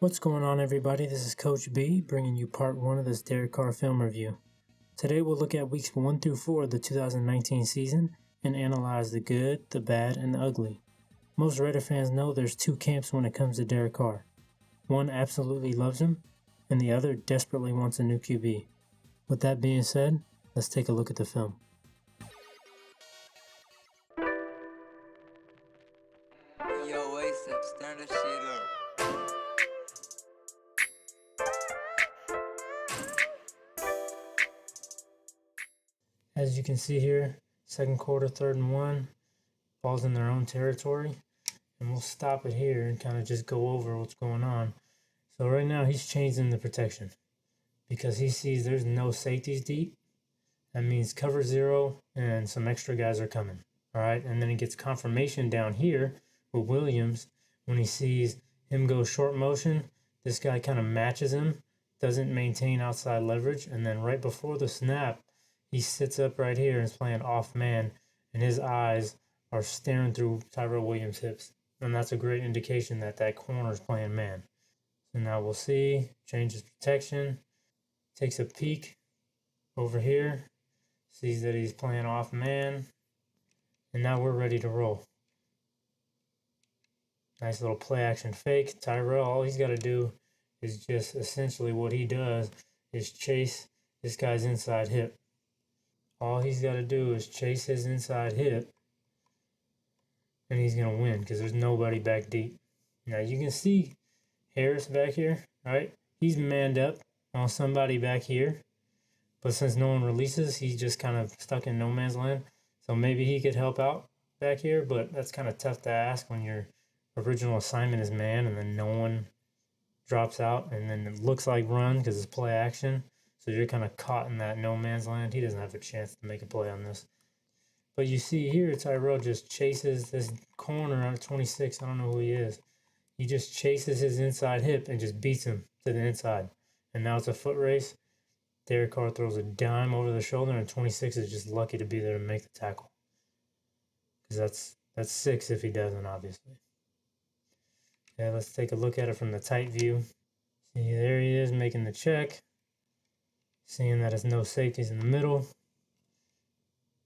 What's going on, everybody? This is Coach B bringing you part 1 of this Derek Carr film review. Today we'll look at weeks 1 through 4 of the 2019 season and analyze the good, the bad, and the ugly. Most Raider fans know there's two camps when it comes to Derek Carr. One absolutely loves him, and the other desperately wants a new QB. With that being said, let's take a look at the film. Yo, ASAP, stand that shit up. As you can see here, second quarter, 3rd and 1, ball's in their own territory, and we'll stop it here and kind of just go over what's going on. So right now he's changing the protection because he sees there's no safeties deep. That means cover 0 and some extra guys are coming. All right, and then he gets confirmation down here with Williams when he sees him go short motion. This guy kind of matches him, doesn't maintain outside leverage, and then right before the snap, he sits up right here and is playing off man, and his eyes are staring through Tyrell Williams' hips. And that's a great indication that that corner is playing man. So now we'll see, changes protection, takes a peek over here, sees that he's playing off man, and now we're ready to roll. Nice little play action fake. Tyrell, all he's got to do is just essentially what he does is chase this guy's inside hip. All he's got to do is chase his inside hip, and he's going to win because there's nobody back deep. Now you can see Harris back here, right? He's manned up on somebody back here, but since no one releases, he's just kind of stuck in no man's land. So maybe he could help out back here, but that's kind of tough to ask when your original assignment is man and then no one drops out and then it looks like run because it's play action. So you're kind of caught in that no man's land. He doesn't have a chance to make a play on this. But you see here, Tyrell just chases this corner out of 26. I don't know who he is. He just chases his inside hip and just beats him to the inside. And now it's a foot race. Derek Carr throws a dime over the shoulder, and 26 is just lucky to be there to make the tackle. Because that's 6 if he doesn't, obviously. Okay, let's take a look at it from the tight view. See, there he is making the check. Seeing that there's no safeties in the middle.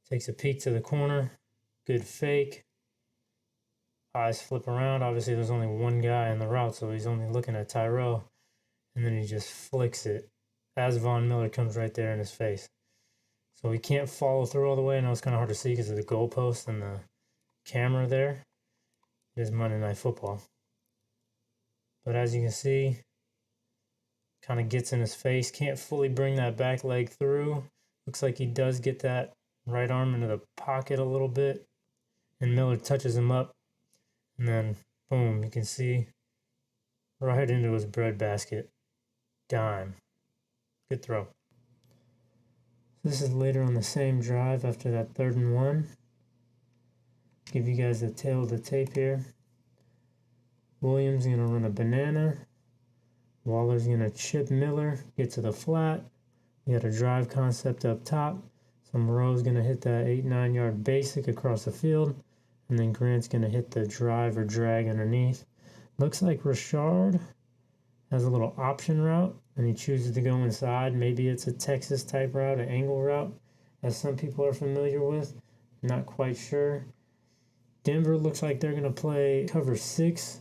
Takes a peek to the corner. Good fake. Eyes flip around. Obviously, there's only one guy in the route, so he's only looking at Tyrell. And then he just flicks it as Von Miller comes right there in his face. So he can't follow through all the way. I know it's kind of hard to see because of the goalpost and the camera there. It is Monday Night Football. But as you can see, kind of gets in his face. Can't fully bring that back leg through. Looks like he does get that right arm into the pocket a little bit. And Miller touches him up. And then, boom, you can see right into his breadbasket. Dime. Good throw. So this is later on the same drive after that 3rd and 1. Give you guys the tail of the tape here. Williams going to run a banana. Waller's going to chip Miller, get to the flat. We got a drive concept up top. So Moreau's going to hit that 8-9 yard basic across the field. And then Grant's going to hit the drive or drag underneath. Looks like Richard has a little option route, and he chooses to go inside. Maybe it's a Texas type route, an angle route, as some people are familiar with. Not quite sure. Denver looks like they're going to play cover 6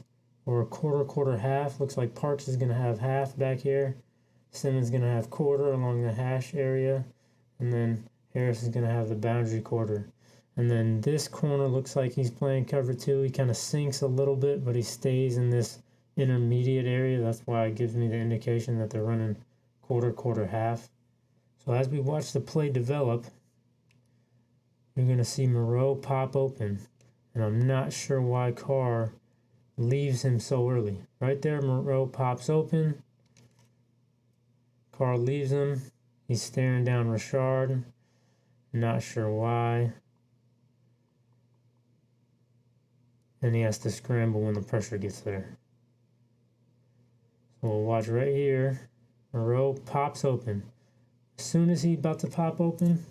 or a quarter, half. Looks like Parks is going to have half back here. Simmons going to have quarter along the hash area. And then Harris is going to have the boundary quarter. And then this corner looks like he's playing cover 2. He kind of sinks a little bit, but he stays in this intermediate area. That's why it gives me the indication that they're running quarter, half. So as we watch the play develop, you're going to see Moreau pop open. And I'm not sure why Carr leaves him so early. Right there, Moreau pops open. Carr leaves him. He's staring down Richard. Not sure why. And he has to scramble when the pressure gets there. So we'll watch right here. Moreau pops open. As soon as he's about to pop open,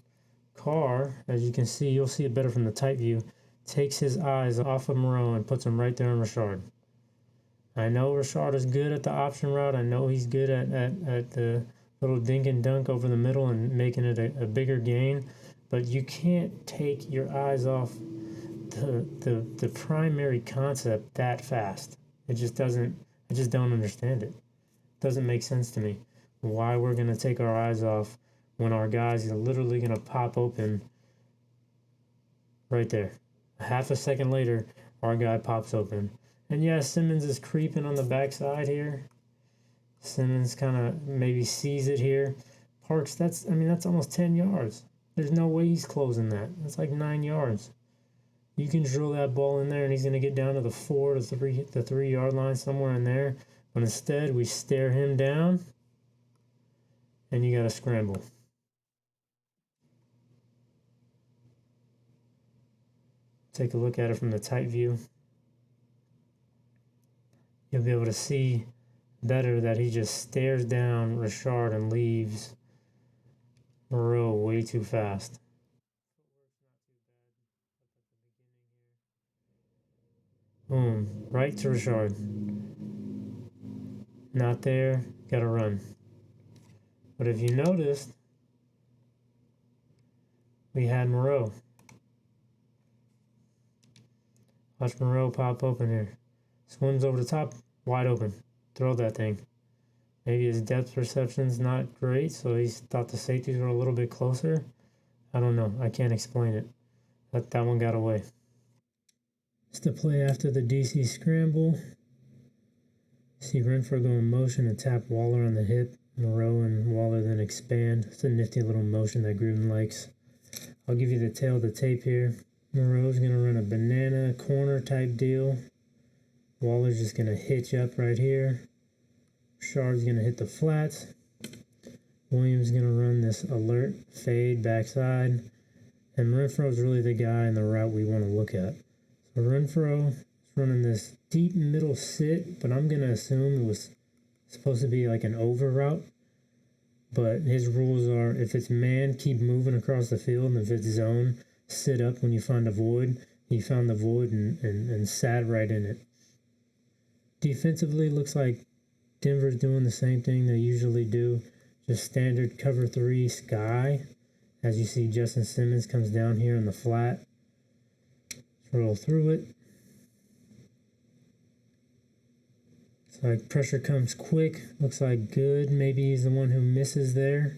Carr, as you can see, you'll see it better from the tight view, takes his eyes off of Moreau and puts him right there on Richard. I know Rashard is good at the option route. I know he's good at the little dink and dunk over the middle and making it a bigger gain. But you can't take your eyes off the primary concept that fast. It just doesn't. I just don't understand it. It doesn't make sense to me why we're gonna take our eyes off when our guys are literally gonna pop open right there. A half a second later, our guy pops open. And yeah, Simmons is creeping on the backside here. Simmons kind of maybe sees it here. Parks, that's almost 10 yards. There's no way he's closing that. That's like 9 yards. You can drill that ball in there and he's going to get down to the 4 to 3, the 3 yard line, somewhere in there. But instead, we stare him down and you got to scramble. Take a look at it from the tight view. You'll be able to see better that he just stares down Rashard and leaves Moreau way too fast. Boom, right to Rashard. Not there, gotta run. But if you noticed, we had Moreau. Watch Moreau pop open here. Swims over the top, wide open. Throw that thing. Maybe his depth perception's not great, so he thought the safeties were a little bit closer. I don't know. I can't explain it. That one got away. It's the play after the DC scramble. See Renfro go in motion and tap Waller on the hip. Moreau and Waller then expand. It's a nifty little motion that Gruden likes. I'll give you the tail of the tape here. Moreau's going to run a banana corner type deal. Waller's just going to hitch up right here. Shard's going to hit the flats. Williams going to run this alert fade backside. And Renfro's really the guy in the route we want to look at. So Renfro is running this deep middle sit, but I'm going to assume it was supposed to be like an over route. But his rules are, if it's man, keep moving across the field, and if it's zone, sit up when you find a void. He found the void and sat right in it. Defensively, looks like Denver's doing the same thing they usually do. Just standard cover 3 sky. As you see, Justin Simmons comes down here in the flat. Roll through it. It's like pressure comes quick. Looks like good. Maybe he's the one who misses there.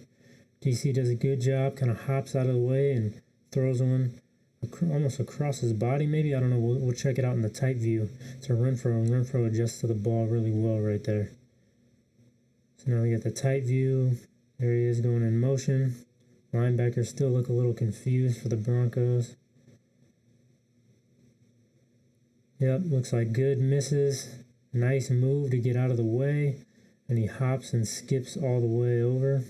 DC does a good job. Kind of hops out of the way and throws one almost across his body. Maybe, I don't know. We'll check it out in the tight view. It's a Renfro, and Renfro adjusts to the ball really well right there. So now we get the tight view. There he is going in motion. Linebackers still look a little confused for the Broncos. Yep, looks like good, misses. Nice move to get out of the way. And he hops and skips all the way over.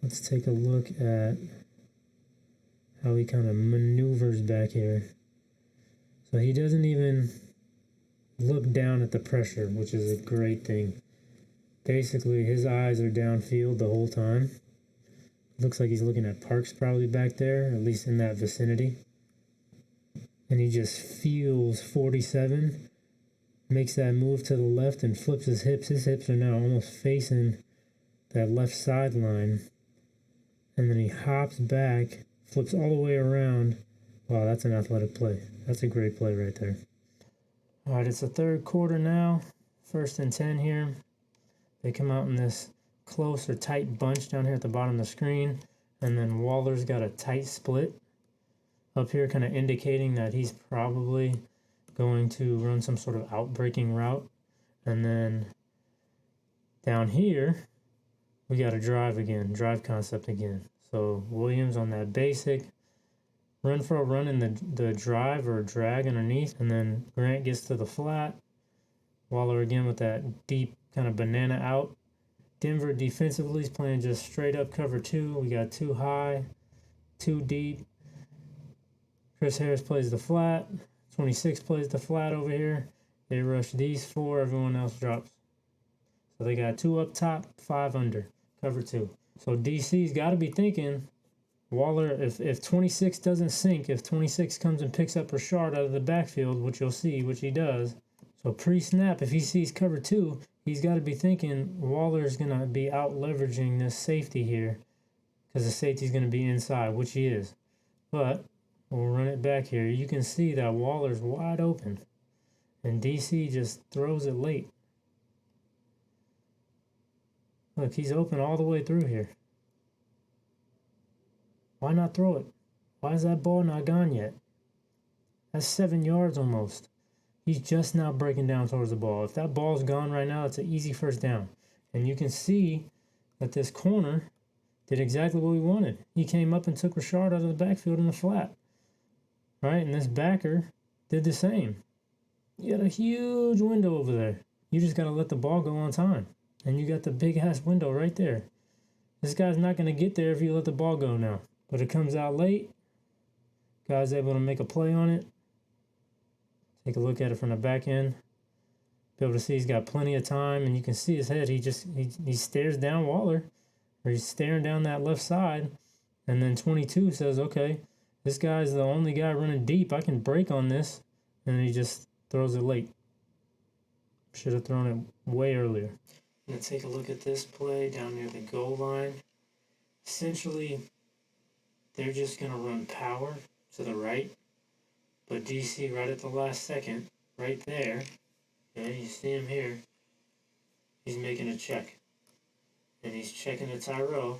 Let's take a look at how he kind of maneuvers back here. So he doesn't even look down at the pressure, which is a great thing. Basically, his eyes are downfield the whole time. Looks like he's looking at Parks probably back there, at least in that vicinity. And he just feels 47, makes that move to the left and flips his hips. His hips are now almost facing that left sideline. And then he hops back, flips all the way around. Wow, that's an athletic play. That's a great play right there. All right, it's the third quarter now. 1st and 10 here. They come out in this close or tight bunch down here at the bottom of the screen. And then Waller's got a tight split up here, kind of indicating that he's probably going to run some sort of outbreaking route. And then down here, we got a drive concept again. So Williams on that basic. Renfro running the drive or drag underneath, and then Grant gets to the flat. Waller again with that deep kind of banana out. Denver defensively is playing just straight up cover 2. We got 2 high, 2 deep. Chris Harris plays the flat. 26 plays the flat over here. They rush these 4. Everyone else drops. So they got 2 up top, 5 under. Cover 2. So DC's got to be thinking, Waller, if 26 doesn't sink, if 26 comes and picks up Rashard out of the backfield, which you'll see, which he does. So pre-snap, if he sees cover 2, he's got to be thinking Waller's going to be out leveraging this safety here because the safety's going to be inside, which he is. But we'll run it back here. You can see that Waller's wide open, and DC just throws it late. Look, he's open all the way through here. Why not throw it? Why is that ball not gone yet? That's 7 yards almost. He's just now breaking down towards the ball. If that ball's gone right now, it's an easy first down. And you can see that this corner did exactly what we wanted. He came up and took Rashard out of the backfield in the flat. Right? And this backer did the same. You got a huge window over there. You just got to let the ball go on time. And you got the big ass window right there. This guy's not going to get there if you let the ball go now. But it comes out late. Guy's able to make a play on it. Take a look at it from the back end. Be able to see he's got plenty of time, and you can see his head. He stares down Waller, or he's staring down that left side. And then 22 says, okay, this guy's the only guy running deep. I can break on this. And he just throws it late. Should have thrown it way earlier. Now take a look at this play down near the goal line. Essentially, they're just going to run power to the right. But DC right at the last second, right there, okay, you see him here, he's making a check. And he's checking to Tyrell,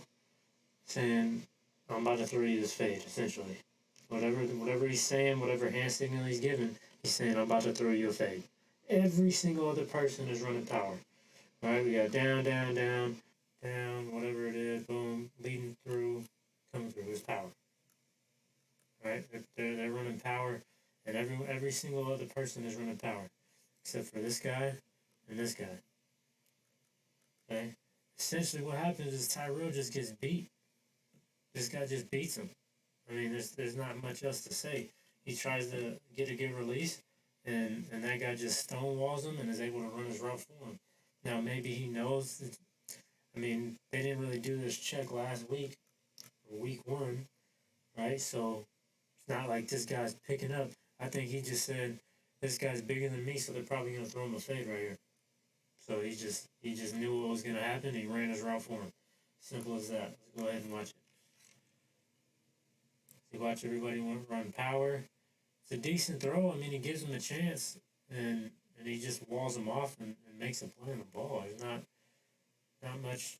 saying, I'm about to throw you this fade, essentially. Whatever he's saying, whatever hand signal he's giving, he's saying, I'm about to throw you a fade. Every single other person is running power. All right, we got down, down, down, down, whatever it is, boom, leading through, coming through, it's power. All right, they're running power, and every single other person is running power, except for this guy and this guy. Okay, essentially what happens is Tyrell just gets beat. This guy just beats him. I mean, there's not much else to say. He tries to get a good release, and that guy just stonewalls him and is able to run his route for him. Now, maybe he knows that, I mean, they didn't really do this check last week, or week 1, right? So it's not like this guy's picking up. I think he just said, this guy's bigger than me, so they're probably going to throw him a fade right here. So he just knew what was going to happen. He ran his route for him. Simple as that. Let's go ahead and watch it. You watch everybody run power. It's a decent throw. I mean, he gives him a chance, and he just walls him off and makes a play on the ball. There's not much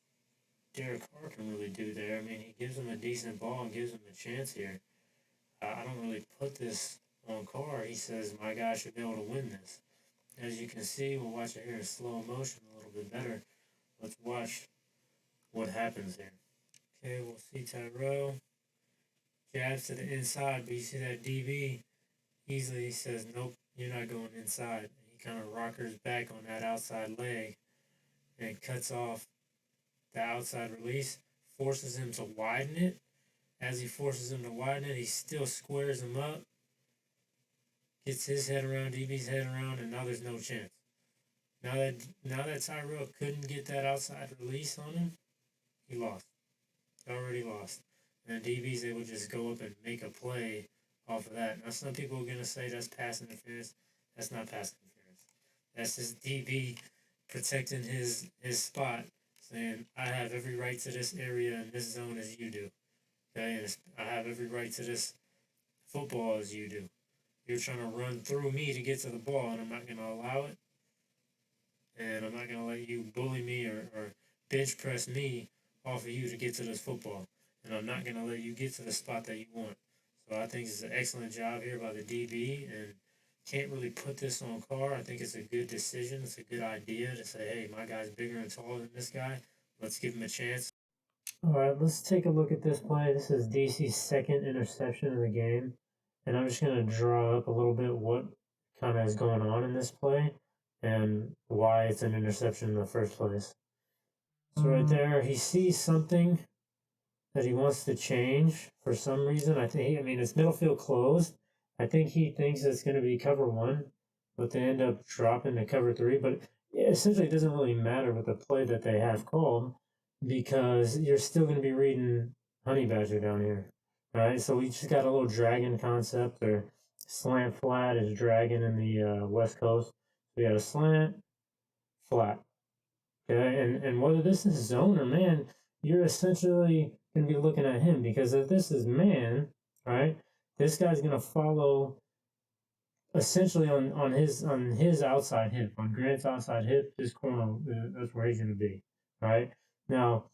Derek Carr can really do there. I mean, he gives him a decent ball and gives him a chance here. I don't really put this on Carr. He says, my guy should be able to win this. As you can see, we'll watch it here in slow motion a little bit better. Let's watch what happens here. Okay, we'll see Tyrell. Jabs to the inside, but you see that DB easily says, nope, you're not going inside. He kind of rockers back on that outside leg and cuts off the outside release, forces him to widen it. As he forces him to widen it, he still squares him up, gets his head around, DB's head around, and now there's no chance. Now that Tyrell couldn't get that outside release on him, he lost. Already lost. And the DB's able to just go up and make a play off of that. Now, some people are going to say that's pass interference. That's not pass interference. That's just DB protecting his spot, saying, I have every right to this area and this zone as you do. Okay, and I have every right to this football as you do. You're trying to run through me to get to the ball, and I'm not going to allow it. And I'm not going to let you bully me or bench press me off of you to get to this football. And I'm not going to let you get to the spot that you want. So I think it's an excellent job here by the DB, and can't really put this on Carr. I think it's a good decision. It's a good idea to say, hey, my guy's bigger and taller than this guy. Let's give him a chance. All right, let's take a look at this play. This is DC's second interception of the game. And I'm just going to draw up a little bit what kind of is going on in this play and why it's an interception in the first place. So right there, he sees something that he wants to change for some reason. I mean, it's middle field closed. I think he thinks it's going to be cover 1, but they end up dropping to cover 3. But essentially, it doesn't really matter with the play that they have called because you're still going to be reading Honey Badger down here. All right, so we just got a little dragon concept, or slant flat is dragon in the West Coast. We got a slant, flat. Okay, and whether this is zone or man, you're essentially going to be looking at him, because if this is man, right, this guy's going to follow essentially on his outside hip, on Grant's outside hip, his corner. That's where he's going to be, right? Now,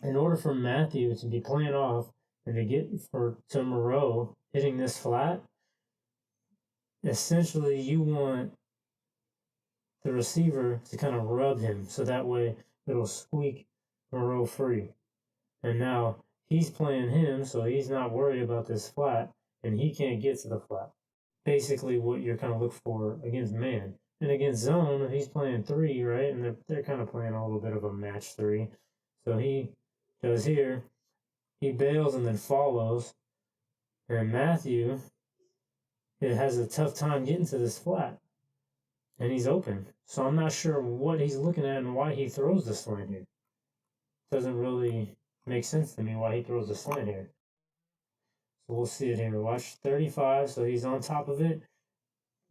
in order for Matthew to be playing off and to get to Moreau hitting this flat, essentially you want the receiver to kind of rub him, so that way it'll squeak Moreau free. And now he's playing him, so he's not worried about this flat, and he can't get to the flat. Basically what you're kind of looking for against man. And against zone, if he's playing 3, right, and they're kind of playing a little bit of a match 3. So he goes here, he bails and then follows, and Matthew, it has a tough time getting to this flat. And he's open. So I'm not sure what he's looking at and why he throws the slant here. Doesn't really make sense to me why he throws the slant here. So we'll see it here. Watch 35, so he's on top of it.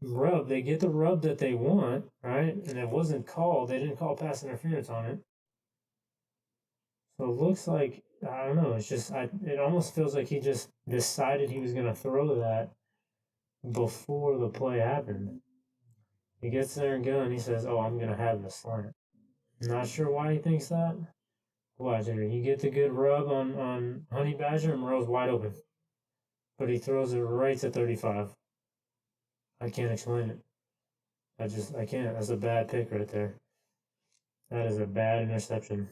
Rub, they get the rub that they want, right? And it wasn't called. They didn't call pass interference on it. So it looks like, I don't know, it's just, it almost feels like he just decided he was going to throw that before the play happened. He gets there and go, and he says, oh, I'm going to have the slant. Not sure why he thinks that. Watch here. You get the good rub on Honey Badger, and Moreau's wide open. But he throws it right to 35. I can't explain it. I can't. That's a bad pick right there. That is a bad interception.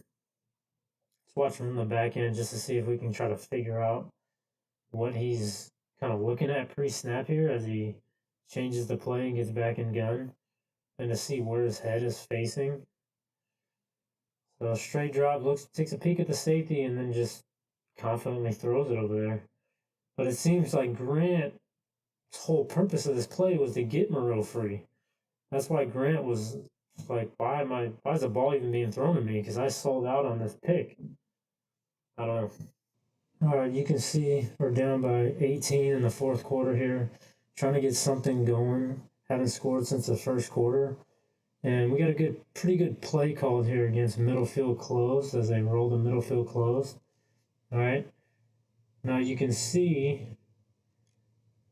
Let's watch from the back end just to see if we can try to figure out what he's kind of looking at pre-snap here as he changes the play and gets back in gun, and to see where his head is facing. So straight drop, takes a peek at the safety, and then just confidently throws it over there. But it seems like Grant's whole purpose of this play was to get Moreau free. That's why Grant was like, why is the ball even being thrown to me? Because I sold out on this pick. I don't know. All right, you can see we're down by 18 in the fourth quarter here. Trying to get something going. Haven't scored since the first quarter. And we got a pretty good play called here against middle field closed as they roll the middle field closed. All right. Now you can see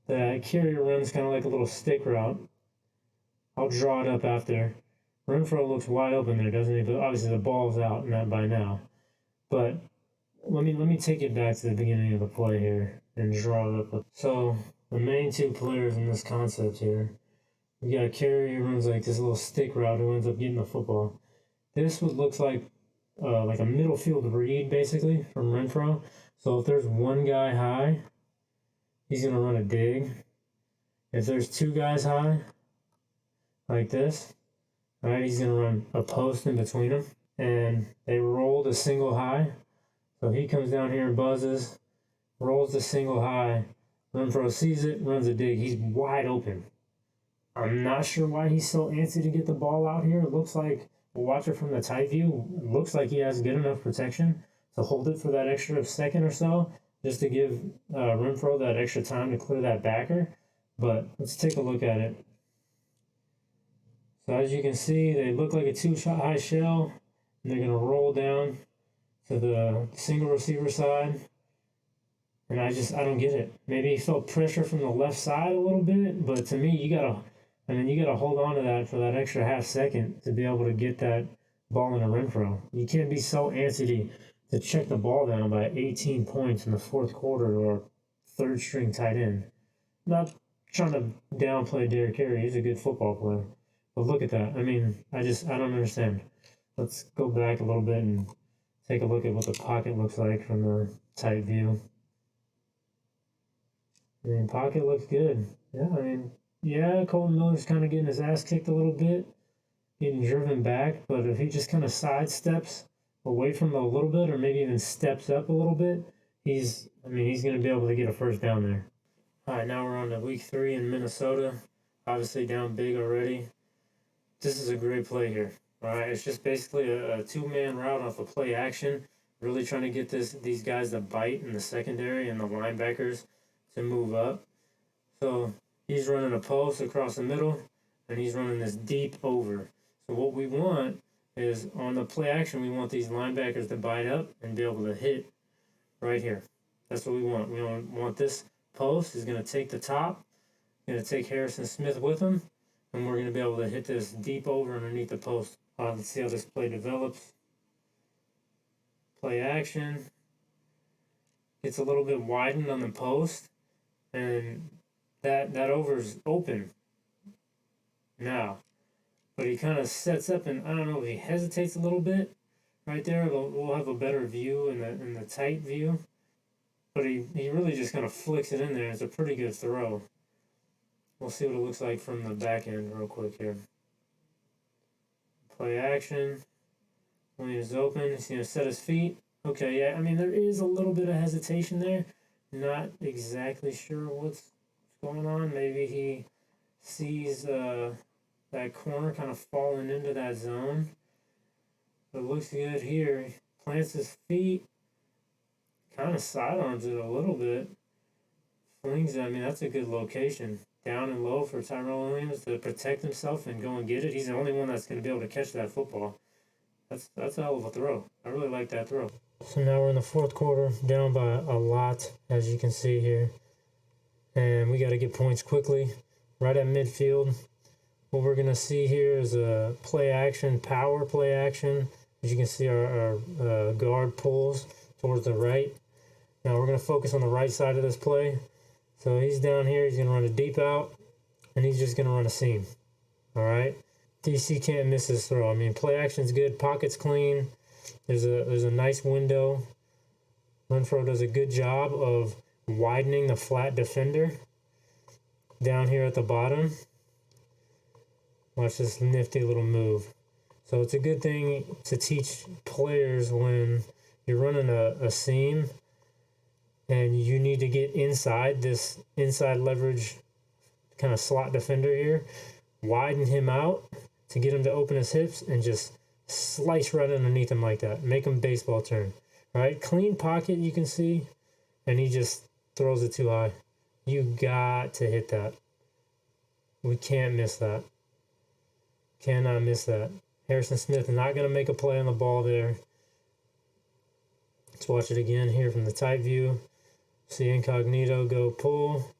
that carrier runs kind of like a little stick route. I'll draw it up after. Renfro looks wide open there, doesn't he? But obviously the ball's out by now. But let me take it back to the beginning of the play here and draw it up. So the main two players in this concept here, we got a carrier who runs like this little stick route who ends up getting the football. This would look like a middle field read basically from Renfro. So if there's one guy high, he's gonna run a dig. If there's two guys high, like this, right, he's gonna run a post in between them, and they roll the single high. So he comes down here and buzzes, rolls the single high. Renfro sees it, runs a dig. He's wide open. I'm not sure why he's so antsy to get the ball out here. It looks like, we'll watch it from the tight view, it looks like he has good enough protection to hold it for that extra second or so, just to give Renfro that extra time to clear that backer. But let's take a look at it. So as you can see, they look like a two-shot high shell, and they're going to roll down to the single receiver side. And I don't get it. Maybe he felt pressure from the left side a little bit, but to me, you gotta hold on to that for that extra half second to be able to get that ball in a Renfro. You can't be so antsy to check the ball down by 18 points in the fourth quarter or third string tight end. Not trying to downplay Derrick Carey. He's a good football player. But look at that. I mean, I don't understand. Let's go back a little bit and take a look at what the pocket looks like from the tight view. I mean, pocket looks good. Yeah, Colton Miller's kind of getting his ass kicked a little bit, getting driven back, but if he just kind of sidesteps away from it a little bit, or maybe even steps up a little bit, he's going to be able to get a first down there. All right, now we're on to week 3 in Minnesota. Obviously down big already. This is a great play here. All right, it's just basically a two-man route off a play action, really trying to get these guys to bite in the secondary and the linebackers to move up. So he's running a post across the middle. and he's running this deep over. So what we want is on the play action, we want these linebackers to bite up and be able to hit right here. That's what we want. We want this post is going to take the top, going to take Harrison Smith with him, and we're going to be able to hit this deep over underneath the post. Let's see how this play develops. Play action. It's a little bit widened on the post, and that over's open now. But he kind of sets up, and I don't know if he hesitates a little bit right there. We'll have a better view in the tight view. But he really just kind of flicks it in there. It's a pretty good throw. We'll see what it looks like from the back end real quick here. Play action. Williams is open. He's going to set his feet. Okay, yeah, I mean, there is a little bit of hesitation there. Not exactly sure what's going on. Maybe he sees that corner kind of falling into that zone. But it looks good here. He plants his feet. Kind of sidearms it a little bit. Flings it. I mean, that's a good location. Down and low for Tyrell Williams to protect himself and go and get it. He's the only one that's going to be able to catch that football. That's a hell of a throw. I really like that throw. So now we're in the fourth quarter, down by a lot, as you can see here. And we got to get points quickly. Right at midfield. What we're going to see here is a play action, power play action. As you can see, our guard pulls towards the right. Now we're going to focus on the right side of this play. So he's down here. He's going to run a deep out, and he's just going to run a seam. All right? DC can't miss this throw. I mean, play action's good. Pocket's clean. There's a nice window. Renfro does a good job of widening the flat defender down here at the bottom. Watch this nifty little move. So it's a good thing to teach players when you're running a seam and you need to get inside this inside leverage kind of slot defender here. Widen him out to get him to open his hips and just slice right underneath him like that. Make him baseball turn. Right? Clean pocket, you can see. And he just throws it too high. You got to hit that. We can't miss that. Cannot miss that. Harrison Smith not going to make a play on the ball there. Let's watch it again here from the tight view. See Incognito go pull.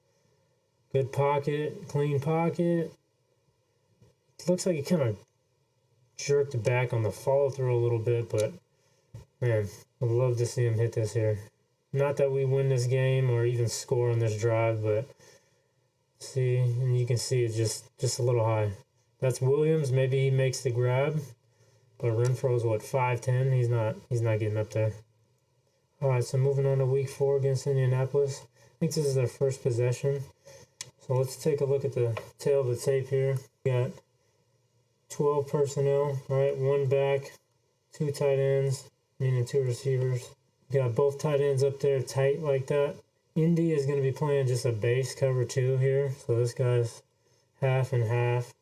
Good pocket. Clean pocket. Looks like he kind of jerked back on the follow through a little bit, but man, I'd love to see him hit this here. Not that we win this game or even score on this drive, but see, and you can see it just a little high. That's Williams. Maybe he makes the grab, but Renfro's what, 5'10"? He's not getting up there. All right, so moving on to week 4 against Indianapolis. I think this is their first possession. So let's take a look at the tail of the tape here. We got 12 personnel, right? 1 back, 2 tight ends, meaning 2 receivers. We got both tight ends up there tight like that. Indy is going to be playing just a base cover 2 here. So this guy's half and half.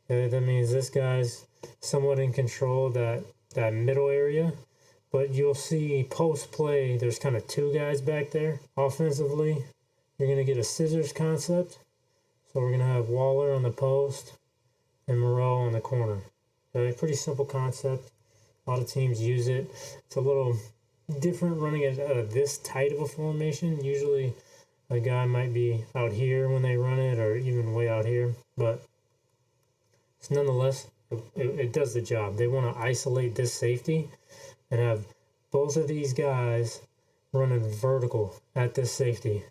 That means this guy's somewhat in control of that middle area. But you'll see post-play, there's kind of 2 guys back there. Offensively, you're going to get a scissors concept. So we're going to have Waller on the post and Moreau on the corner. Okay, pretty simple concept. A lot of teams use it. It's a little different running it out of this tight of a formation. Usually a guy might be out here when they run it or even way out here. But it's nonetheless, it does the job. They want to isolate this safety and have both of these guys running vertical at this safety.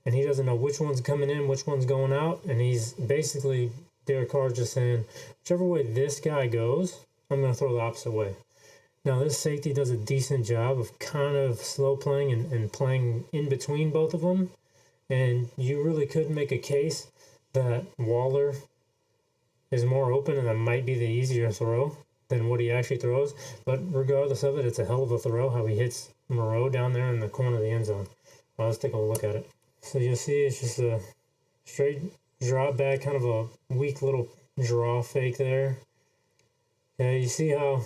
And he doesn't know which one's coming in, which one's going out. And he's basically, Derek Carr just saying, whichever way this guy goes, I'm going to throw the opposite way. Now, this safety does a decent job of kind of slow playing and playing in between both of them. And you really could make a case that Waller is more open and that might be the easier throw than what he actually throws. But regardless of it, it's a hell of a throw how he hits Moreau down there in the corner of the end zone. Well, let's take a look at it. So you'll see it's just a straight drop back, kind of a weak little draw fake there. Okay, you see how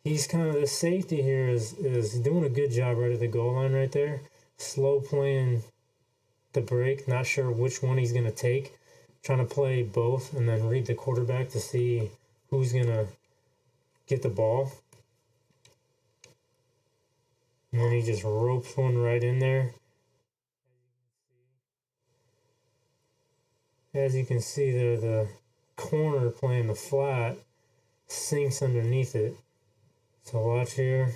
he's kind of the safety here is doing a good job right at the goal line right there. Slow playing the break, not sure which one he's going to take. trying to play both and then read the quarterback to see who's going to get the ball. And then he just ropes one right in there. As you can see there, the corner playing the flat sinks underneath it. So watch here.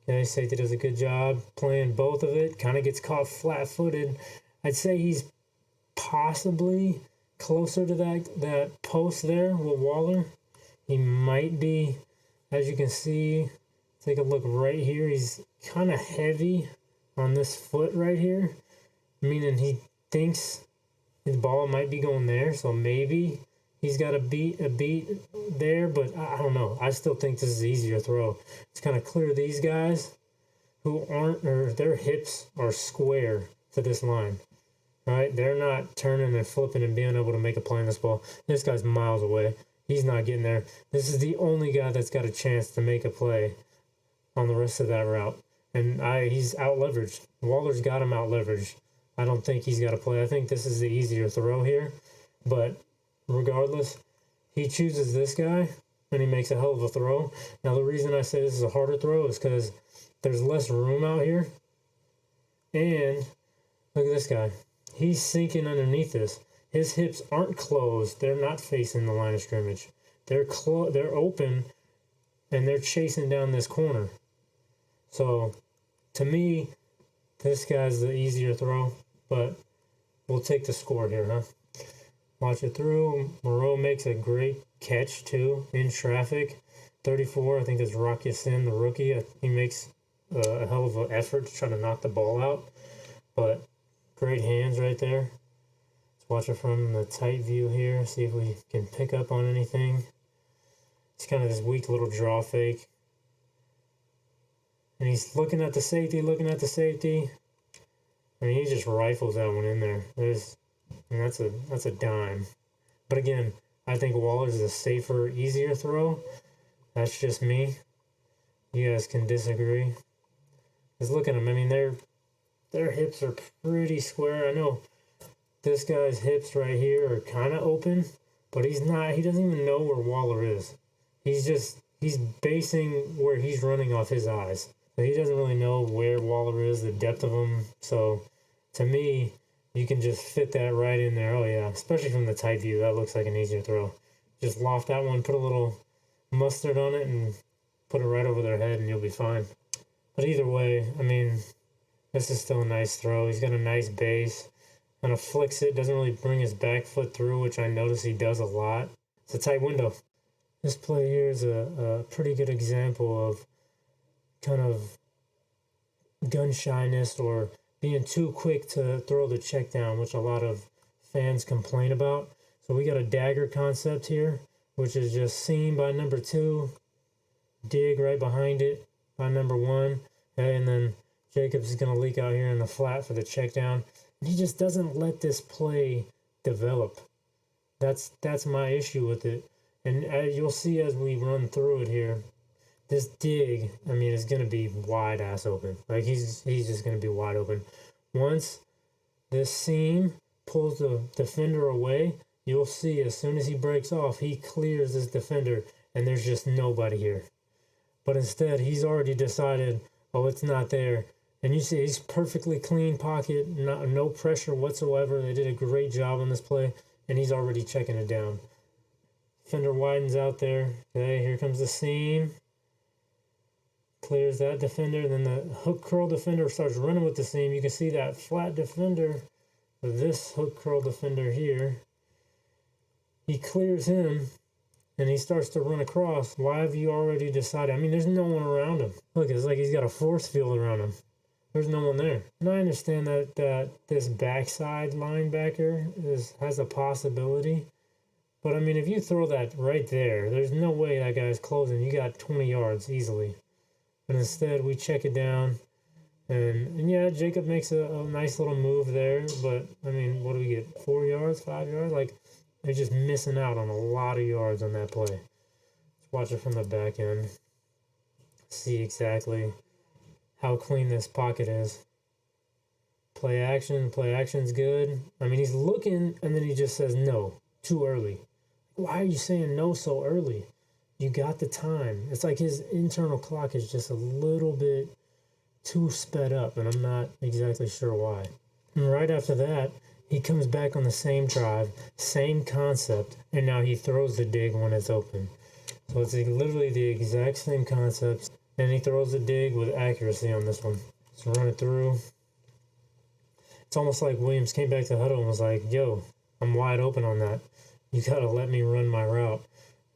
Okay, safety does a good job playing both of it. Kind of gets caught flat-footed. I'd say he's possibly closer to that post there with Waller. He might be, as you can see, take a look right here. He's kind of heavy on this foot right here, meaning he thinks his ball might be going there. So maybe he's got a beat there, but I don't know. I still think this is an easier throw. It's kind of clear these guys who aren't, or their hips are square to this line. Right? They're not turning and flipping and being able to make a play on this ball. This guy's miles away. He's not getting there. This is the only guy that's got a chance to make a play on the rest of that route. And he's out leveraged. Waller's got him out leveraged. I don't think he's got a play. I think this is the easier throw here. But regardless, he chooses this guy and he makes a hell of a throw. Now the reason I say this is a harder throw is because there's less room out here. And look at this guy. He's sinking underneath this. His hips aren't closed. They're not facing the line of scrimmage. They're open, and they're chasing down this corner. So, to me, this guy's the easier throw, but we'll take the score here, huh? Watch it through. Moreau makes a great catch, too, in traffic. 34, I think that's Rocky Sin, the rookie. He makes a hell of an effort to try to knock the ball out, but great hands right there. Let's watch it from the tight view here, see if we can pick up on anything. It's kind of this weak little draw fake. And he's looking at the safety. I mean, he just rifles that one in there. And that's a dime. But again, I think Waller's a safer, easier throw. That's just me. You guys can disagree. Just look at them. I mean, their hips are pretty square. I know this guy's hips right here are kind of open, but he doesn't even know where Waller is. He's basing where he's running off his eyes. So he doesn't really know where Waller is, the depth of him. So to me, you can just fit that right in there. Oh yeah, especially from the tight view, that looks like an easier throw. Just loft that one, put a little mustard on it, and put it right over their head, and you'll be fine. But either way, I mean, this is still a nice throw. He's got a nice base. Kind of flicks it. Doesn't really bring his back foot through, which I notice he does a lot. It's a tight window. This play here is a pretty good example of kind of gun shyness or being too quick to throw the check down, which a lot of fans complain about. So we got a dagger concept here, which is just seen by number 2, dig right behind it by number 1, okay, and then Jacobs is going to leak out here in the flat for the check down. And he just doesn't let this play develop. That's my issue with it. And you'll see as we run through it here, this dig, I mean, is going to be wide ass open. Like, he's just going to be wide open. Once this seam pulls the defender away, you'll see as soon as he breaks off, he clears this defender, and there's just nobody here. But instead, he's already decided, oh, it's not there. And you see he's perfectly clean pocket, no pressure whatsoever. They did a great job on this play, and he's already checking it down. Defender widens out there. Okay, here comes the seam. Clears that defender. Then the hook curl defender starts running with the seam. You can see that flat defender, this hook curl defender here. He clears him, and he starts to run across. Why have you already decided? I mean, there's no one around him. Look, it's like he's got a force field around him. There's no one there. And I understand that this backside linebacker has a possibility. But, I mean, if you throw that right there, there's no way that guy's closing. You got 20 yards easily. But instead, we check it down. And yeah, Jacob makes a nice little move there. But, I mean, what do we get? 4 yards? 5 yards? Like, they're just missing out on a lot of yards on that play. Let's watch it from the back end. See exactly how clean this pocket is. Play action. Play action's good. I mean, he's looking, and then he just says no, too early. Why are you saying no so early? You got the time. It's like his internal clock is just a little bit too sped up, and I'm not exactly sure why. And right after that, he comes back on the same drive, same concept, and now he throws the dig when it's open. So it's literally the exact same concept, and he throws the dig with accuracy on this one. So run it through. It's almost like Williams came back to huddle and was like, yo, I'm wide open on that. You gotta let me run my route.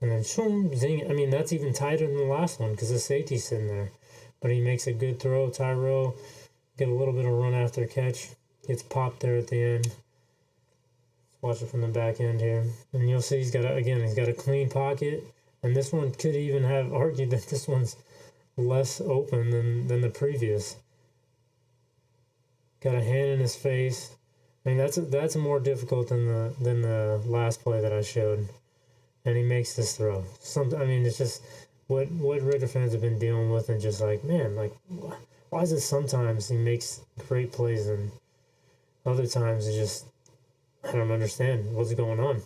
And then shoom, zing. I mean, that's even tighter than the last one because the safety's sitting there. But he makes a good throw. Tyrell get a little bit of run after catch. Gets popped there at the end. Let's watch it from the back end here. And you'll see he's got a clean pocket. And this one could even have argued that this one's less open than the previous. Got a hand in his face. I mean, that's more difficult than the last play that I showed. And he makes this throw. I mean, it's just what Raider fans have been dealing with, and just like, man, like, why is it sometimes he makes great plays and other times it just, I don't understand what's going on,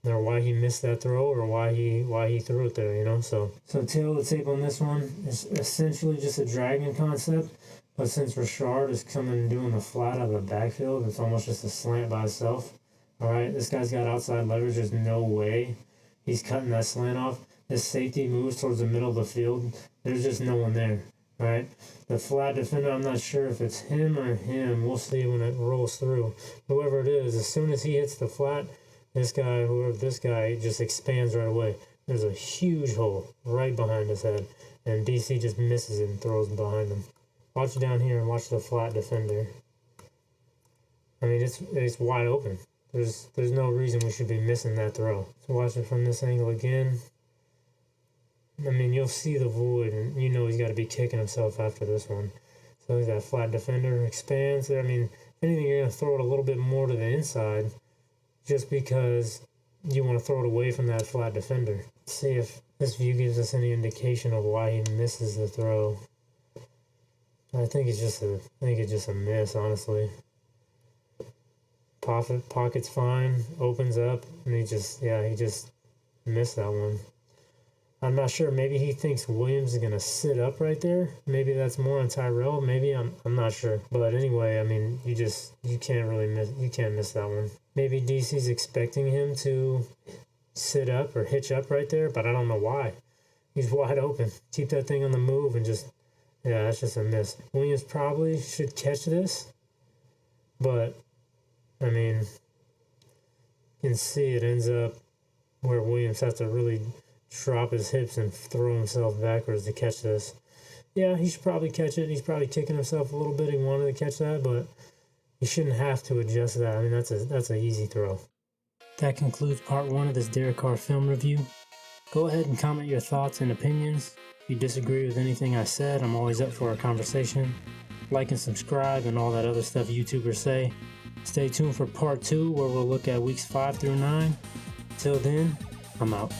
or why he missed that throw, or why he threw it there, you know. So tail of the tape on this one is essentially just a dragging concept, but since Richard is coming and doing the flat out of the backfield, it's almost just a slant by itself. All right, this guy's got outside leverage. There's no way he's cutting that slant off. This safety moves towards the middle of the field. There's just no one there, right? The flat defender, I'm not sure if it's him or him. We'll see when it rolls through. Whoever it is, as soon as he hits the flat, this guy just expands right away. There's a huge hole right behind his head, and DC just misses it and throws it behind him. Watch down here and watch the flat defender. I mean, it's wide open. There's no reason we should be missing that throw. So watch it from this angle again. I mean, you'll see the void, and you know he's got to be kicking himself after this one. So he's that flat defender, expands there. I mean, if anything, you're going to throw it a little bit more to the inside just because you want to throw it away from that flat defender. Let's see if this view gives us any indication of why he misses the throw. I think it's just a miss, honestly. Pocket's fine, opens up, and he just missed that one. I'm not sure. Maybe he thinks Williams is gonna sit up right there. Maybe that's more on Tyrell. Maybe I'm not sure. But anyway, I mean, you can't miss that one. Maybe DC's expecting him to sit up or hitch up right there, but I don't know why. He's wide open. Keep that thing on the move and that's just a miss. Williams probably should catch this, but I mean, you can see it ends up where Williams has to really drop his hips and throw himself backwards to catch this. Yeah, he should probably catch it. He's probably kicking himself a little bit. He wanted to catch that, but he shouldn't have to adjust that. I mean, that's an easy throw. That concludes part 1 of this Derek Carr film review. Go ahead and comment your thoughts and opinions. If you disagree with anything I said, I'm always up for a conversation. Like and subscribe and all that other stuff YouTubers say. Stay tuned for part 2 where we'll look at weeks 5 through 9. Till then, I'm out.